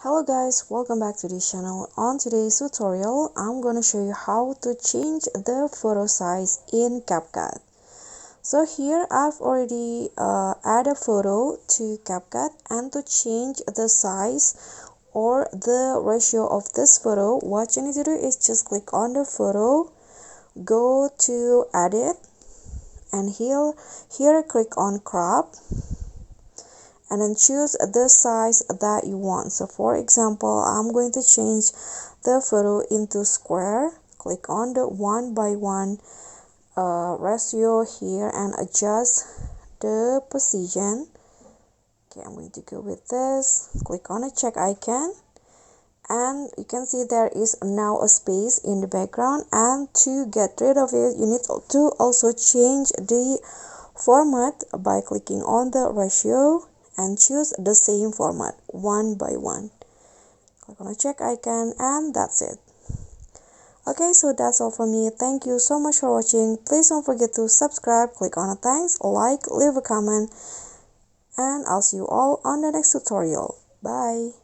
Hello guys, welcome back to this channel. On today's tutorial, I'm gonna show you how to change the photo size in CapCut. So here I've already added a photo to CapCut, and to change the size or the ratio of this photo, what you need to do is just click on the photo, go to edit, and here click on crop, and then choose the size that you want. So for example, I'm going to change the photo into square. Click on the 1:1 ratio here and adjust the position. Okay, I'm going to go with this. Click on a check icon, and you can see there is now a space in the background, and to get rid of it you need to also change the format by clicking on the ratio and choose the same format 1:1. Click on a check icon, and that's it. Okay, so that's all from me. Thank you so much for watching. Please don't forget to subscribe, click on a thanks, like, leave a comment, and I'll see you all on the next tutorial. Bye.